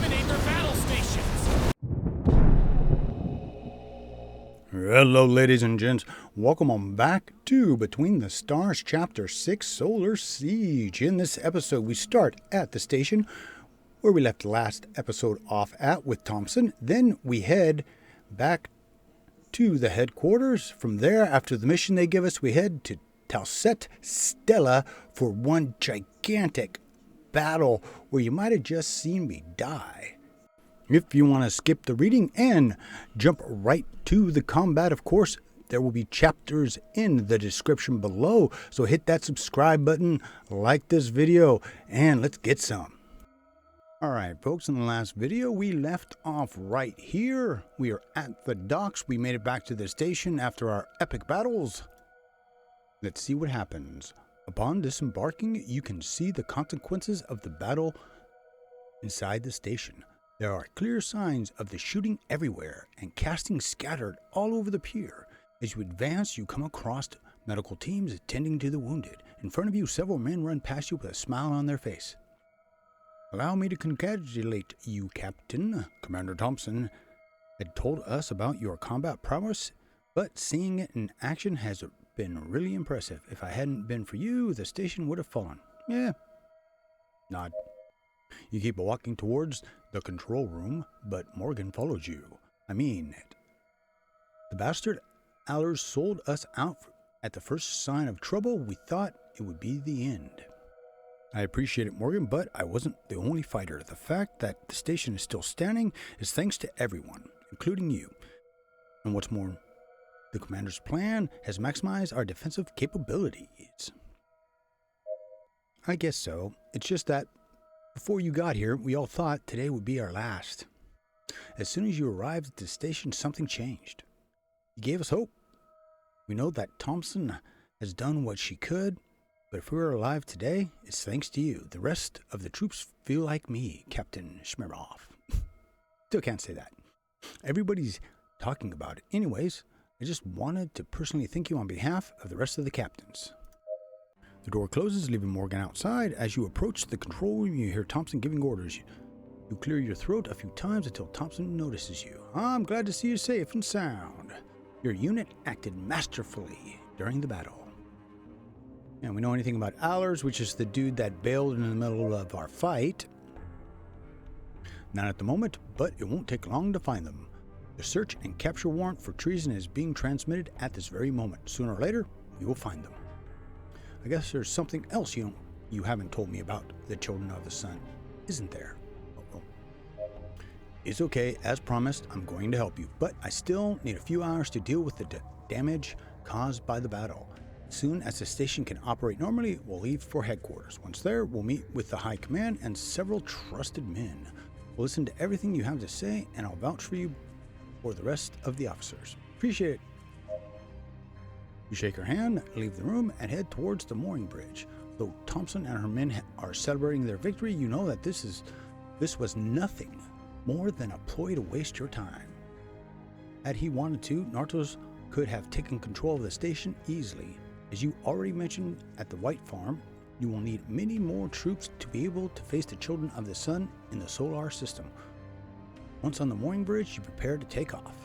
eliminate their battle stations! Hello, ladies and gents. Welcome on back to Between the Stars, Chapter 6, Solar Siege. In this episode, we start at the station where we left the last episode off at with Thompson. Then we head back to the headquarters. From there, after the mission they give us, we head to Tacet Stella for one gigantic battle where you might have just seen me die. If you want to skip the reading and jump right to the combat, of course, there will be chapters in the description below. So hit that subscribe button, like this video, and let's get some. Alright folks, in the last video we left off right here. We are at the docks. We made it back to the station after our epic battles. Let's see what happens. Upon disembarking, you can see the consequences of the battle inside the station. There are clear signs of the shooting everywhere and casting scattered all over the pier. As you advance, you come across medical teams attending to the wounded. In front of you, several men run past you with a smile on their face. Allow me to congratulate you, Captain. Commander Thompson had told us about your combat prowess, but seeing it in action has been really impressive. If I hadn't been for you, the station would have fallen. Yeah. Nod. You keep walking towards the control room, but Morgan follows you. I mean it. The bastard AORUS sold us out at the first sign of trouble. We thought it would be the end. I appreciate it, Morgan, but I wasn't the only fighter. The fact that the station is still standing is thanks to everyone, including you. And what's more, the commander's plan has maximized our defensive capabilities. I guess so. It's just that before you got here, we all thought today would be our last. As soon as you arrived at the station, something changed. You gave us hope. We know that Thompson has done what she could, but if we're alive today, it's thanks to you. The rest of the troops feel like me, Captain Shmerov. Still can't say that. Everybody's talking about it. Anyways, I just wanted to personally thank you on behalf of the rest of the captains. The door closes, leaving Morgan outside. As you approach the control room, you hear Thompson giving orders. You clear your throat a few times until Thompson notices you. I'm glad to see you safe and sound. Your unit acted masterfully during the battle. And we know anything about AORUS, which is the dude that bailed in the middle of our fight. Not at the moment, but it won't take long to find them. The search and capture warrant for treason is being transmitted at this very moment. Sooner or later, we will find them. I guess there's something else you haven't told me about the Children of the Sun, isn't there? Oh. It's okay, as promised, I'm going to help you, but I still need a few hours to deal with the damage caused by the battle. As soon as the station can operate normally, we'll leave for headquarters. Once there, we'll meet with the High Command and several trusted men. We'll listen to everything you have to say, and I'll vouch for you for the rest of the officers. Appreciate it. You shake her hand, leave the room, and head towards the mooring bridge. Though Thompson and her men are celebrating their victory, you know that this was nothing more than a ploy to waste your time. Had he wanted to, Nartos could have taken control of the station easily. As you already mentioned at the White Farm, you will need many more troops to be able to face the Children of the Sun in the solar system. Once on the mooring bridge, you prepare to take off.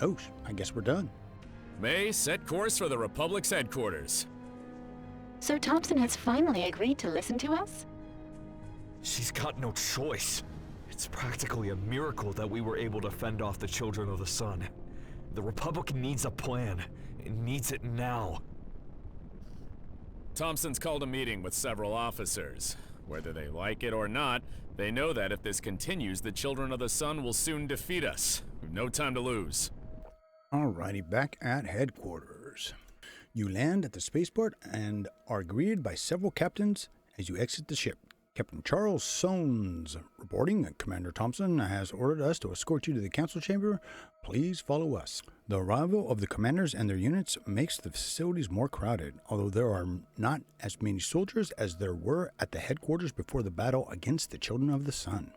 Oh, I guess we're done. May, set course for the Republic's headquarters. So Thompson has finally agreed to listen to us? She's got no choice. It's practically a miracle that we were able to fend off the Children of the Sun. The Republic needs a plan. It needs it now. Thompson's called a meeting with several officers. Whether they like it or not, they know that if this continues, the Children of the Sun will soon defeat us. We've no time to lose. Alrighty, back at headquarters. You land at the spaceport and are greeted by several captains as you exit the ship. Captain Charles Soanes reporting that Commander Thompson has ordered us to escort you to the council chamber. Please follow us. The arrival of the commanders and their units makes the facilities more crowded, although there are not as many soldiers as there were at the headquarters before the battle against the Children of the Sun.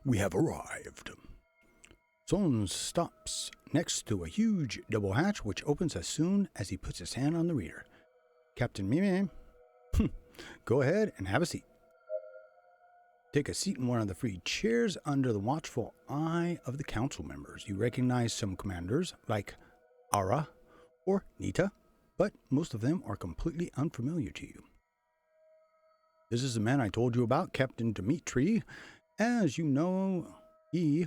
We have arrived. Soanes stops next to a huge double hatch which opens as soon as he puts his hand on the reader. Captain Mime, go ahead and have a seat. Take a seat in one of the free chairs under the watchful eye of the council members. You recognize some commanders, like Ara or Nita, but most of them are completely unfamiliar to you. This is the man I told you about, Captain Dimitri. As you know, he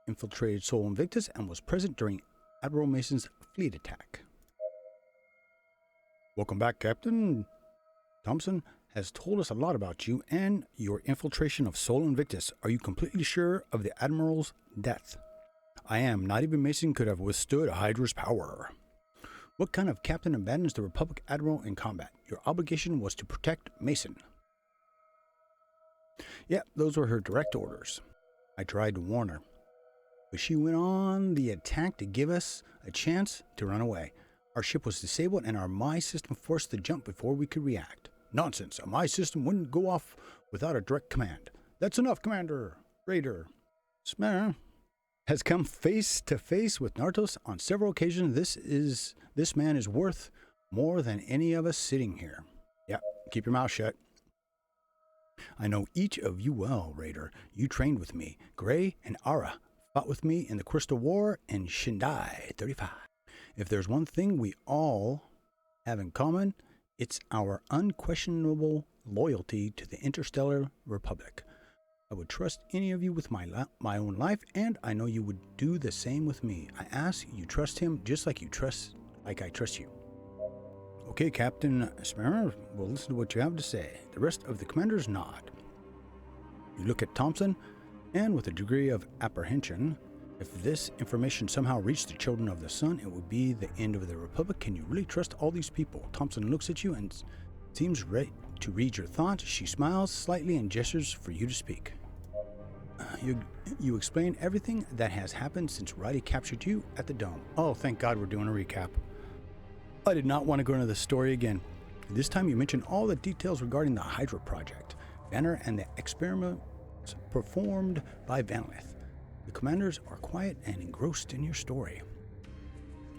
infiltrated Sol Invictus and was present during Admiral Mason's fleet attack. Welcome back, Captain. Thompson has told us a lot about you and your infiltration of Sol Invictus. Are you completely sure of the Admiral's death? I am. Not even Mason could have withstood Hydra's power. What kind of captain abandons the Republic Admiral in combat? Your obligation was to protect Mason. Yeah, those were her direct orders. I tried to warn her, but she went on the attack to give us a chance to run away. Our ship was disabled and our MI system forced the jump before we could react. Nonsense. A MI system wouldn't go off without a direct command. That's enough, Commander. Raider. Smer has come face to face with Nartos on several occasions. This man is worth more than any of us sitting here. Yeah, keep your mouth shut. I know each of you well, Raider. You trained with me. Gray and Ara fought with me in the Crystal War and Shindai 35. If there's one thing we all have in common, it's our unquestionable loyalty to the Interstellar Republic. I would trust any of you with my own life, and I know you would do the same with me. I ask you trust him just like I trust you. Okay, Captain Smerer, we'll listen to what you have to say. The rest of the commanders nod. You look at Thompson, and with a degree of apprehension, if this information somehow reached the Children of the Sun, it would be the end of the Republic. Can you really trust all these people? Thompson looks at you and seems ready to read your thoughts. She smiles slightly and gestures for you to speak. You explain everything that has happened since Riley captured you at the Dome. Oh, thank God we're doing a recap. I did not want to go into the story again. This time you mention all the details regarding the Hydra project, Banner, and the experiments performed by Vanlith. The commanders are quiet and engrossed in your story.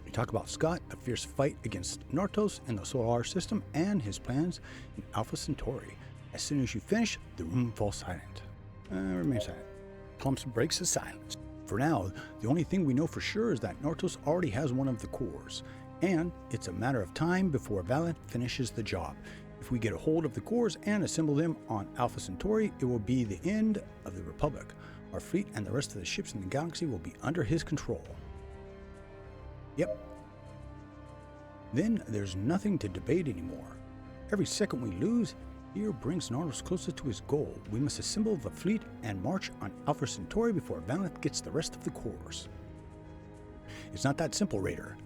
You talk about Scott, a fierce fight against Nartos in the solar system, and his plans in Alpha Centauri. As soon as you finish, the room falls silent. Remain silent. Thompson breaks the silence. For now, the only thing we know for sure is that Nartos already has one of the cores, and it's a matter of time before Valent finishes the job. If we get a hold of the cores and assemble them on Alpha Centauri, it will be the end of the Republic. Our fleet and the rest of the ships in the galaxy will be under his control. Yep. Then there's nothing to debate anymore. Every second we lose here brings Nardos closer to his goal. We must assemble the fleet and march on Alpha Centauri before Valent gets the rest of the cores. It's not that simple, Raider.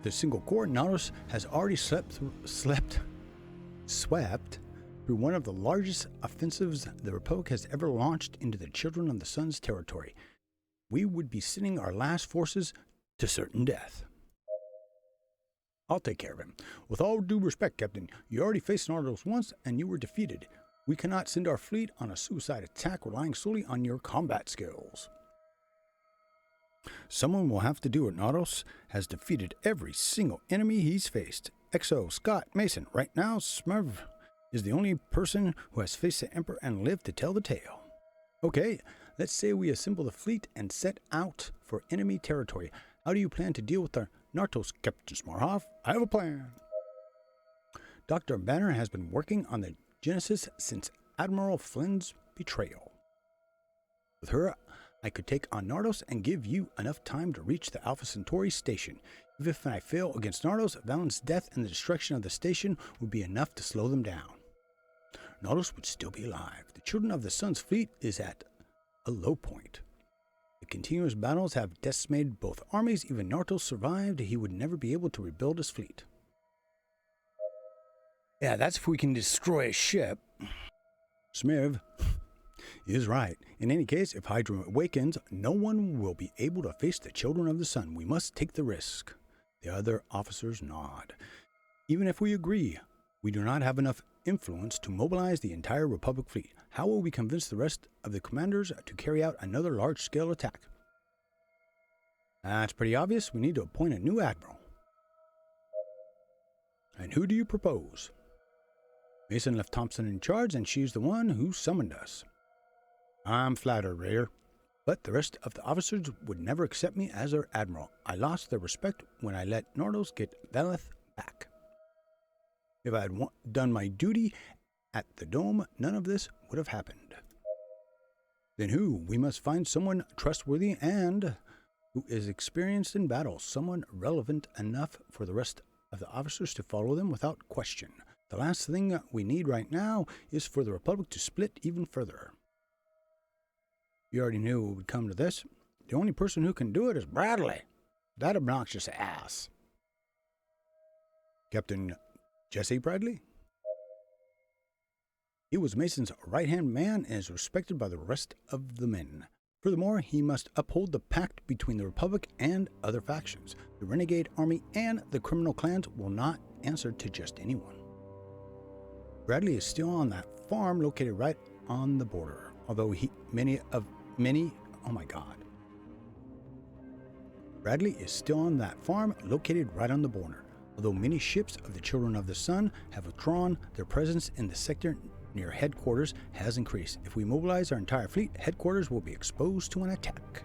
The single core, Nardos has already swept through one of the largest offensives the Republic has ever launched into the Children of the Sun's territory. We would be sending our last forces to certain death. I'll take care of him. With all due respect, Captain, you already faced Nardos once and you were defeated. We cannot send our fleet on a suicide attack relying solely on your combat skills. Someone will have to do it. Nardos has defeated every single enemy he's faced. Exo, Scott, Mason. Right now, Smurv is the only person who has faced the Emperor and lived to tell the tale. Okay, let's say we assemble the fleet and set out for enemy territory. How do you plan to deal with the Nartos, Captain Smarhoff? I have a plan. Dr. Banner has been working on the Genesis since Admiral Flynn's betrayal. With her, I could take on Nardos and give you enough time to reach the Alpha Centauri station. Even if I fail against Nardos, Valent's death and the destruction of the station would be enough to slow them down. Nardos would still be alive. The Children of the Sun's fleet is at a low point. The continuous battles have decimated both armies. Even Nardos survived. He would never be able to rebuild his fleet. Yeah, that's if we can destroy a ship. Smirv is right. In any case, if Hydra awakens, no one will be able to face the Children of the Sun. We must take the risk. The other officers nod. Even if we agree, we do not have enough influence to mobilize the entire Republic fleet. How will we convince the rest of the commanders to carry out another large-scale attack? That's pretty obvious. We need to appoint a new admiral. And who do you propose? Mason left Thompson in charge, and she's the one who summoned us. I'm flattered, Raider. But the rest of the officers would never accept me as their admiral. I lost their respect when I let Nordos get Velith back. If I had done my duty at the Dome, none of this would have happened. Then who? We must find someone trustworthy and who is experienced in battle, someone relevant enough for the rest of the officers to follow them without question. The last thing we need right now is for the Republic to split even further. You already knew it would come to this. The only person who can do it is Bradley, that obnoxious ass. Captain Jesse Bradley? He was Mason's right-hand man and is respected by the rest of the men. Furthermore, he must uphold the pact between the Republic and other factions. The Renegade Army and the criminal clans will not answer to just anyone. Bradley is still on that farm located right on the border, although Bradley is still on that farm located right on the border, although many ships of the Children of the Sun have withdrawn. Their presence in the sector near headquarters has increased. If we mobilize our entire fleet, headquarters will be exposed to an attack.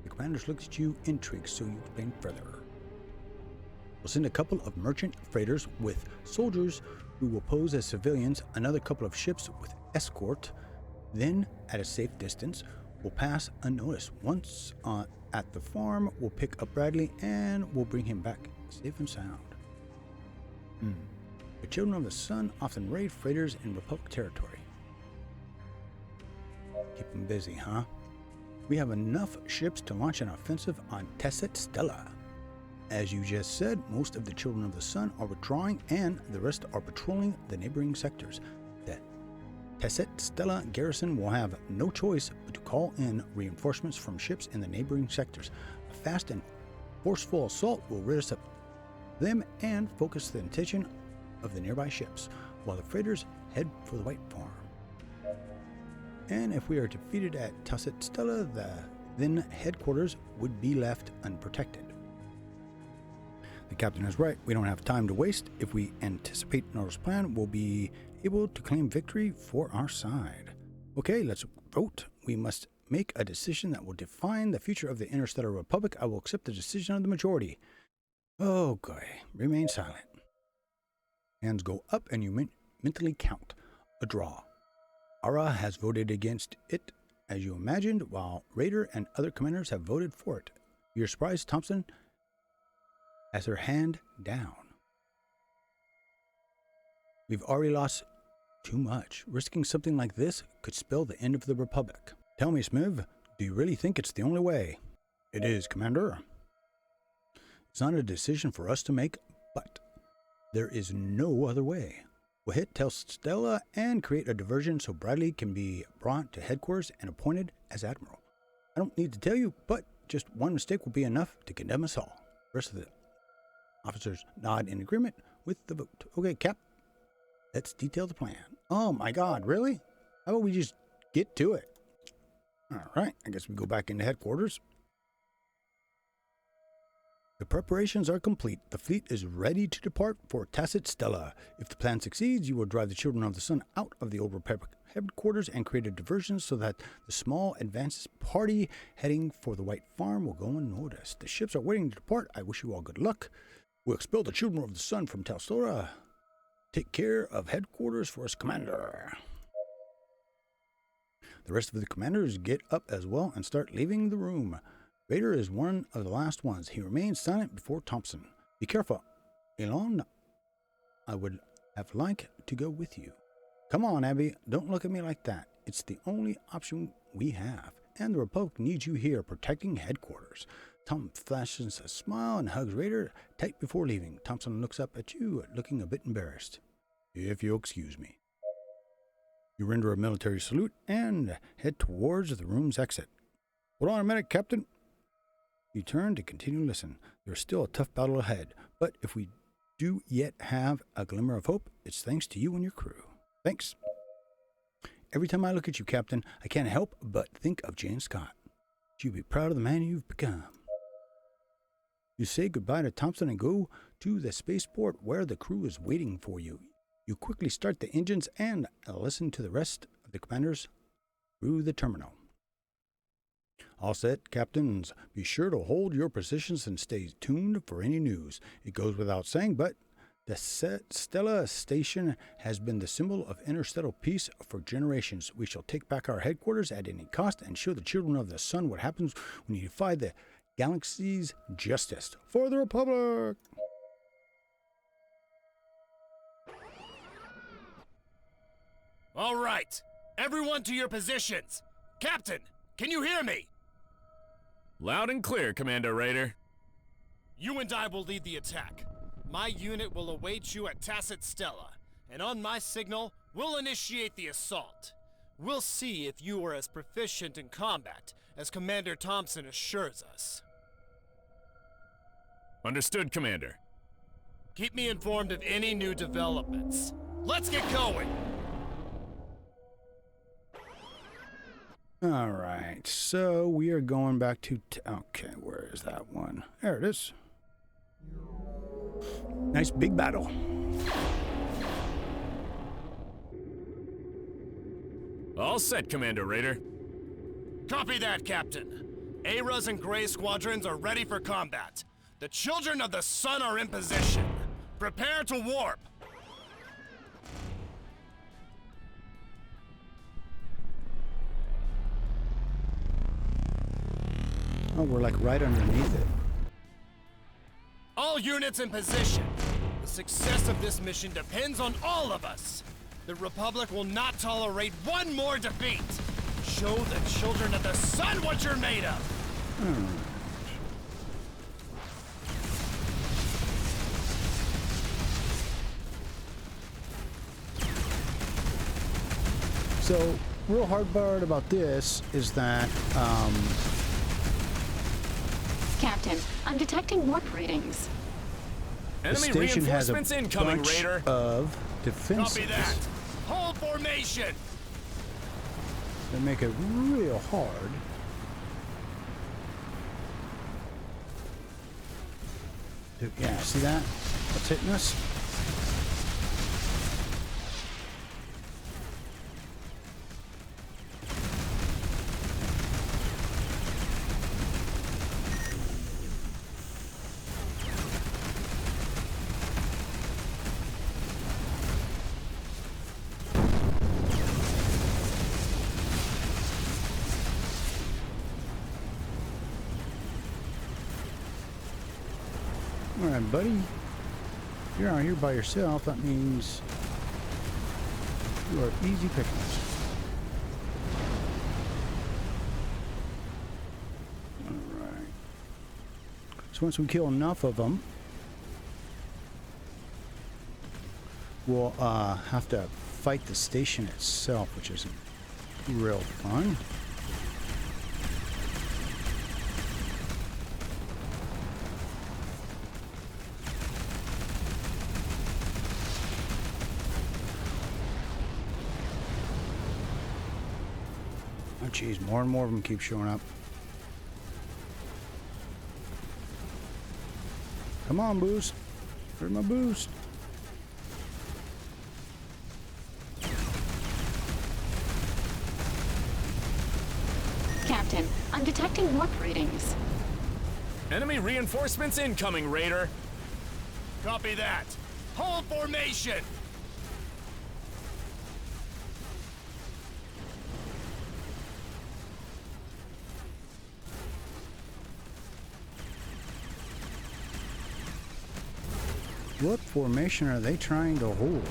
The commanders looked at you, intrigued, so you explain further. We'll send a couple of merchant freighters with soldiers who will pose as civilians, another couple of ships with escort. Then, at a safe distance, we'll pass unnoticed. Once at the farm, we'll pick up Bradley and we'll bring him back safe and sound. The Children of the Sun often raid freighters in Republic territory. Keep them busy, huh? We have enough ships to launch an offensive on Tacet Stella. As you just said, most of the Children of the Sun are withdrawing and the rest are patrolling the neighboring sectors. The Tacet Stella garrison will have no choice but to call in reinforcements from ships in the neighboring sectors. A fast and forceful assault will rid us of them and focus the attention of the nearby ships, while the freighters head for the White Farm. And if we are defeated at Tacet Stella, then headquarters would be left unprotected. The captain is right. We don't have time to waste. If we anticipate Nordo's plan, we'll be able to claim victory for our side. Okay, let's vote. We must make a decision that will define the future of the Interstellar Republic. I will accept the decision of the majority. Okay, remain silent. Hands go up and you mentally count. A draw. Ara has voted against it, as you imagined, while Raider and other commanders have voted for it. You're surprised Thompson has her hand down. We've already lost too much. Risking something like this could spell the end of the Republic. Tell me, Smiv, do you really think it's the only way? It is, Commander. It's not a decision for us to make, but there is no other way. We'll hit Tacet Stella and create a diversion so Bradley can be brought to headquarters and appointed as Admiral. I don't need to tell you, but just one mistake will be enough to condemn us all. The rest of the officers nod in agreement with the vote. Okay, Cap, let's detail the plan. Oh my God, really? How about we just get to it? All right, I guess we go back into headquarters. The preparations are complete. The fleet is ready to depart for Tacet Stella. If the plan succeeds, you will drive the Children of the Sun out of the old Republic headquarters and create a diversion so that the small advances party heading for the White Farm will go unnoticed. The ships are waiting to depart. I wish you all good luck. We'll expel the Children of the Sun from Tacet Stella. Take care of headquarters for us, Commander. The rest of the commanders get up as well and start leaving the room. Raider is one of the last ones. He remains silent before Thompson. Be careful, Elon. I would have liked to go with you. Come on, Abby. Don't look at me like that. It's the only option we have. And the Republic needs you here, protecting headquarters. Tom flashes a smile and hugs Raider tight before leaving. Thompson looks up at you, looking a bit embarrassed. If you'll excuse me. You render a military salute and head towards the room's exit. Hold on a minute, Captain. You turn to continue to listen. There's still a tough battle ahead, but if we do yet have a glimmer of hope, it's thanks to you and your crew. Thanks. Every time I look at you, Captain, I can't help but think of Jane Scott. You'd be proud of the man you've become. You say goodbye to Thompson and go to the spaceport where the crew is waiting for you. You quickly start the engines and listen to the rest the commanders through the terminal. All set, captains. Be sure to hold your positions and stay tuned for any news. It goes without saying, but the Tacet Stella station has been the symbol of interstellar peace for generations. We shall take back our headquarters at any cost and show the children of the sun what happens when you defy the galaxy's justice. For the Republic! All right, everyone to your positions. Captain, can you hear me? Loud and clear, Commander Raider. You and I will lead the attack. My unit will await you at Tacet Stella, and on my signal, we'll initiate the assault. We'll see if you are as proficient in combat as Commander Thompson assures us. Understood, Commander. Keep me informed of any new developments. Let's get going! All right, so we are going back to... okay, where is that one? There it is. Nice big battle. All set, Commander Raider. Copy that, Captain. AORUS and Gray squadrons are ready for combat. The children of the sun are in position. Prepare to warp. Oh, we're like right underneath it. All units in position. The success of this mission depends on all of us. The Republic will not tolerate one more defeat. Show the children of the sun what you're made of. So, real hard part about this is that, Captain, I'm detecting warp readings. the Enemy station has a reinforcements incoming, bunch Raider. of defenses Copy that. Hold formation. that make it real hard. Yeah, see that? What's hitting us? All right, buddy. If you're out here by yourself, that means you are easy pickings. All right. So once we kill enough of them, we'll have to fight the station itself, which isn't real fun. Oh, geez, more and more of them keep showing up. Come on, boost. Where's my boost? Captain, I'm detecting warp readings. Enemy reinforcements incoming, Raider. Copy that. Hold formation. What formation are they trying to hold?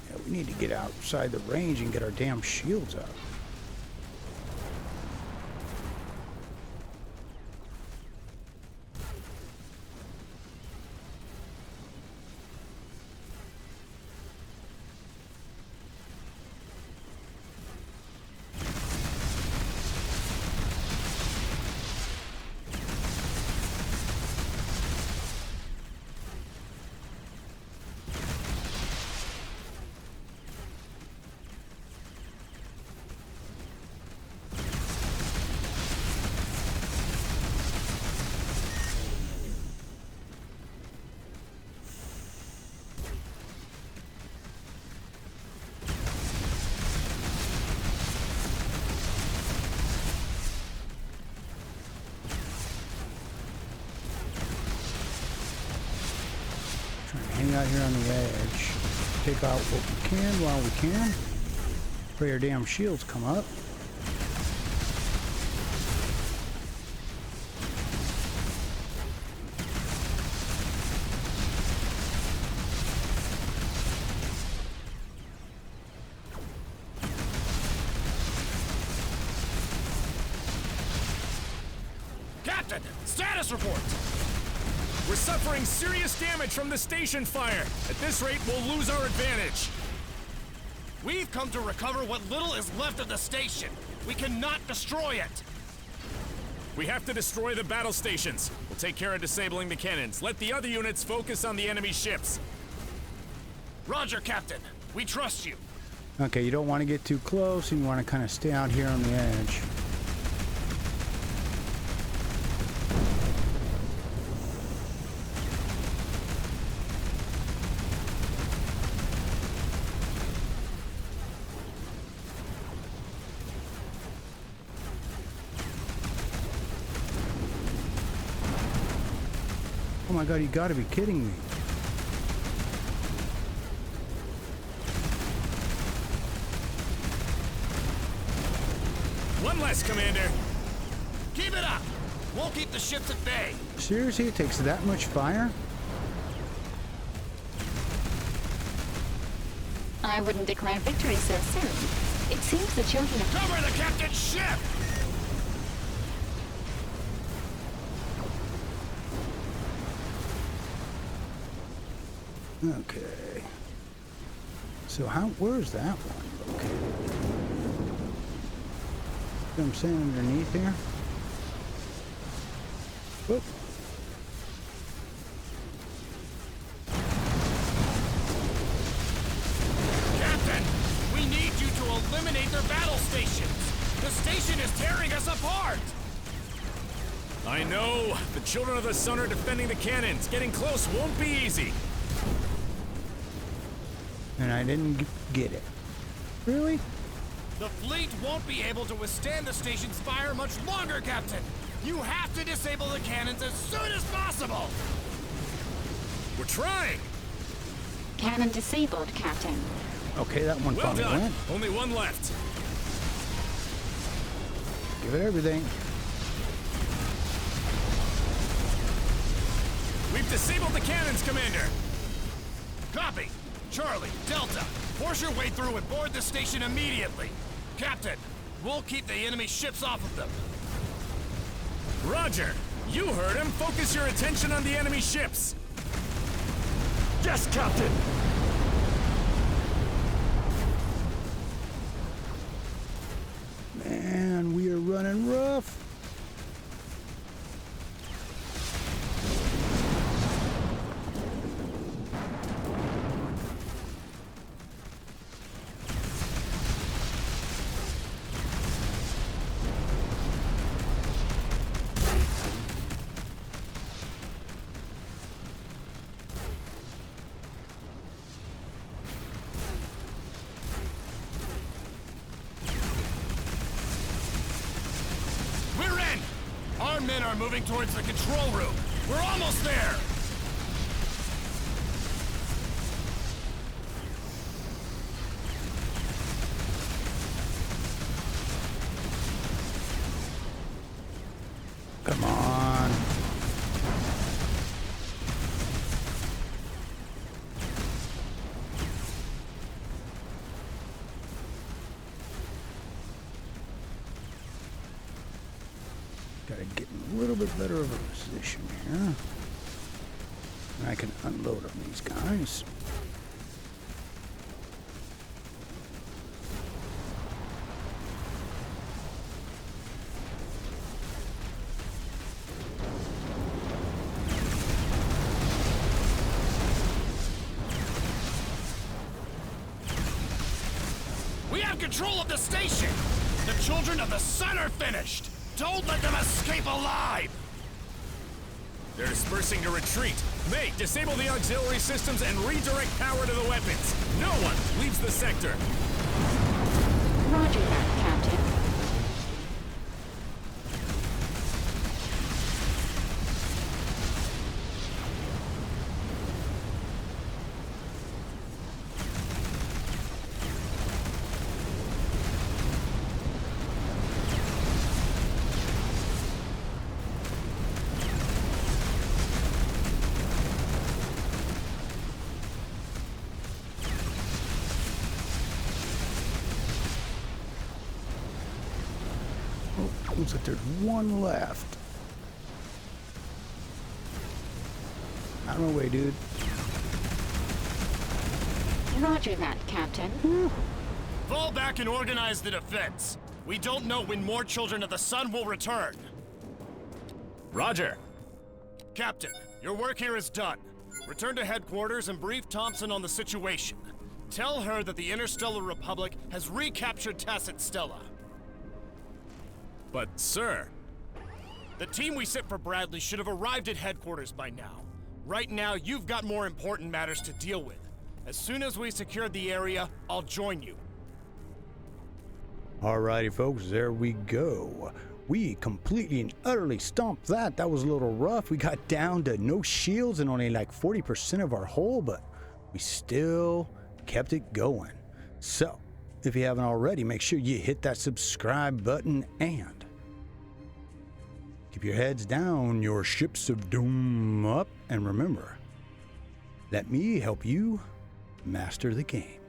Yeah, we need to get outside the range and get our damn shields up. out here on the edge. Take out what we can while we can. Pray our damn shields come up. Captain, status report! We're suffering serious damage from the station fire. At this rate, we'll lose our advantage. We've come to recover what little is left of the station. We cannot destroy it. We have to destroy the battle stations. We'll take care of disabling the cannons. Let the other units focus on the enemy ships. Roger, Captain. We trust you. Okay, you don't want to get too close, and you want to kind of stay out here on the edge. Oh my god, you gotta be kidding me. One less, Commander. Keep it up. We'll keep the ships at bay. Seriously, it takes that much fire? I wouldn't declare victory so soon. It seems the children of... Cover the captain's ship! Okay. So where's that one located? See what I'm saying underneath here? Whoop. Captain, we need you to eliminate their battle stations. The station is tearing us apart. I know. The Children of the Sun are defending the cannons. Getting close won't be easy. And I didn't get it. Really? The fleet won't be able to withstand the station's fire much longer, Captain. You have to disable the cannons as soon as possible. We're trying. Cannon disabled, Captain. Okay, that one Well finally done. went. Only one left. Give it everything. We've disabled the cannons, Commander. Copy. Charlie, Delta, force your way through and board the station immediately. Captain, we'll keep the enemy ships off of them. Roger. You heard him. Focus your attention on the enemy ships. Yes, Captain! Man, we are running rough. Our men are moving towards the control room. We're almost there! Come on. Gotta get in a little bit better of a position here. And I can unload on these guys. We have control of the station! The Children of the Sun are finished! Don't let them escape alive! They're dispersing to retreat. May, disable the auxiliary systems and redirect power to the weapons. No one leaves the sector. Roger that, Captain. Looks like there's one left. Out of my way, dude. Roger that, Captain. Fall back and organize the defense. We don't know when more Children of the Sun will return. Roger. Captain, your work here is done. Return to headquarters and brief Thompson on the situation. Tell her that the Interstellar Republic has recaptured Tacet Stella. But, sir... The team we sent for Bradley should have arrived at headquarters by now. Right now, you've got more important matters to deal with. As soon as we secure the area, I'll join you. Alrighty, folks, there we go. We completely and utterly stomped that. That was a little rough. We got down to no shields and only like 40% of our hull, but we still kept it going. So, if you haven't already, make sure you hit that subscribe button and keep your heads down, your ships of doom up, and remember, let me help you master the game.